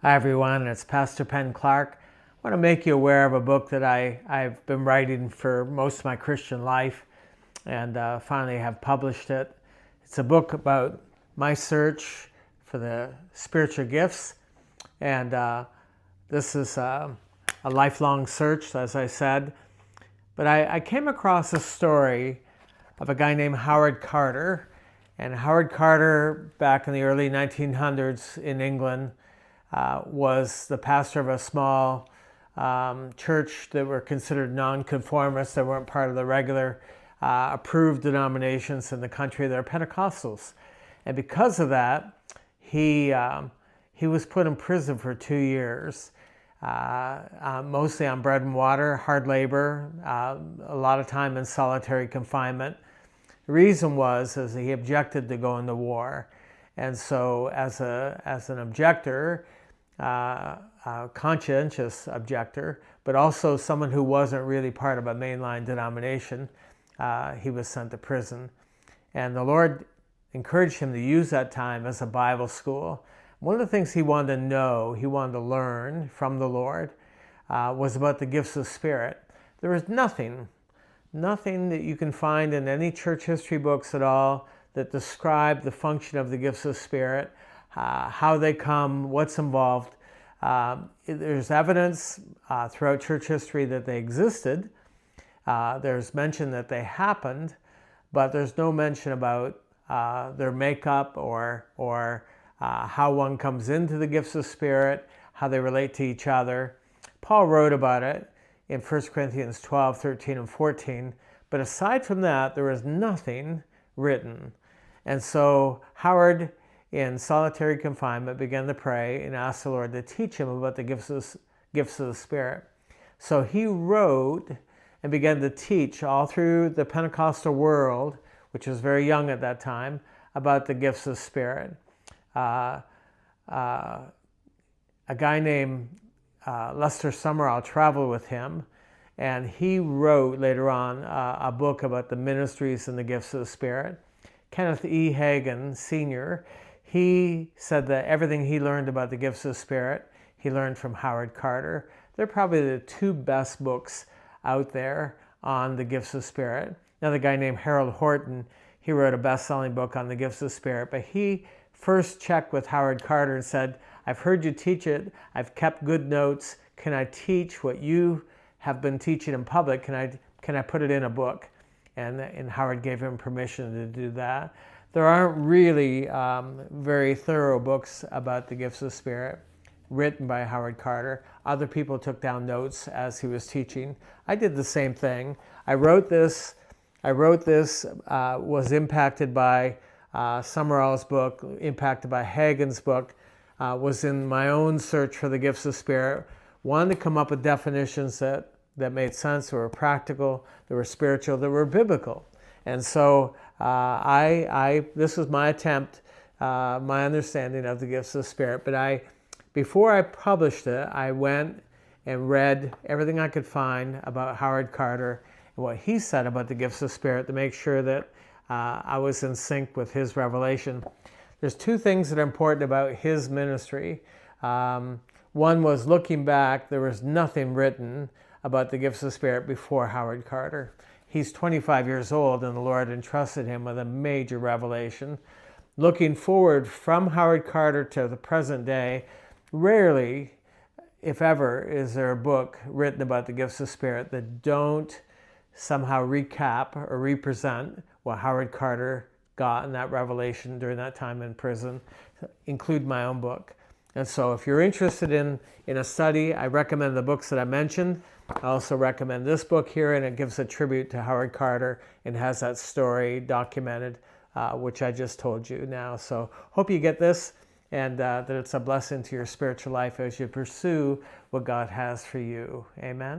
Hi everyone, it's Pastor Penn Clark. I want to make you aware of a book that I've been writing for most of my Christian life and finally have published it. It's a book about my search for the spiritual gifts, and this is a lifelong search, as I said. But I came across a story of a guy named Howard Carter. And Howard Carter, back in the early 1900s in England, was the pastor of a small church that were considered nonconformists, that weren't part of the regular approved denominations in the country. They're Pentecostals. And because of that, he was put in prison for 2 years, mostly on bread and water, hard labor, a lot of time in solitary confinement. The reason was he objected to going to war. And so as an objector, a conscientious objector, but also someone who wasn't really part of a mainline denomination, he was sent to prison. And the Lord encouraged him to use that time as a Bible school. One of the things he wanted to know, he wanted to learn from the Lord, was about the gifts of the Spirit. There is nothing that you can find in any church history books at all that describe the function of the gifts of the Spirit, how they come, what's involved. There's evidence throughout church history that they existed. There's mention that they happened, but there's no mention about their makeup or how one comes into the gifts of the Spirit, how they relate to each other. Paul wrote about it in 1 Corinthians 12, 13, and 14. But aside from that, there is nothing written. And so Howard, in solitary confinement, began to pray and asked the Lord to teach him about the gifts of the Spirit. So he wrote and began to teach all through the Pentecostal world, which was very young at that time, about the gifts of the Spirit. A guy named Lester Summerall traveled with him, and he wrote later on a book about the ministries and the gifts of the Spirit. Kenneth E. Hagin, Sr., he said that everything he learned about the gifts of the Spirit, he learned from Howard Carter. They're probably the two best books out there on the gifts of the Spirit. Another guy named Harold Horton, he wrote a best-selling book on the gifts of the Spirit, but he first checked with Howard Carter and said, I've heard you teach it, I've kept good notes, can I teach what you have been teaching in public? Can I put it in a book? And Howard gave him permission to do that. There aren't really very thorough books about the gifts of the Spirit written by Howard Carter. Other people took down notes as he was teaching. I did the same thing. I wrote this, was impacted by Summerall's book, impacted by Hagin's book, was in my own search for the gifts of the Spirit. Wanted to come up with definitions that made sense, that were practical, that were spiritual, that were biblical. And so this was my attempt, my understanding of the gifts of the Spirit. But before I published it, I went and read everything I could find about Howard Carter and what he said about the gifts of the Spirit to make sure that I was in sync with his revelation. There's two things that are important about his ministry. One was, looking back, there was nothing written about the gifts of the Spirit before Howard Carter. He's 25 years old, and the Lord entrusted him with a major revelation. Looking forward from Howard Carter to the present day, rarely, if ever, is there a book written about the gifts of the Spirit that don't somehow recap or represent what Howard Carter got in that revelation during that time in prison, include my own book. And so if you're interested in a study, I recommend the books that I mentioned. I also recommend this book here, and it gives a tribute to Howard Carter and has that story documented, which I just told you now. So hope you get this, and that it's a blessing to your spiritual life as you pursue what God has for you. Amen.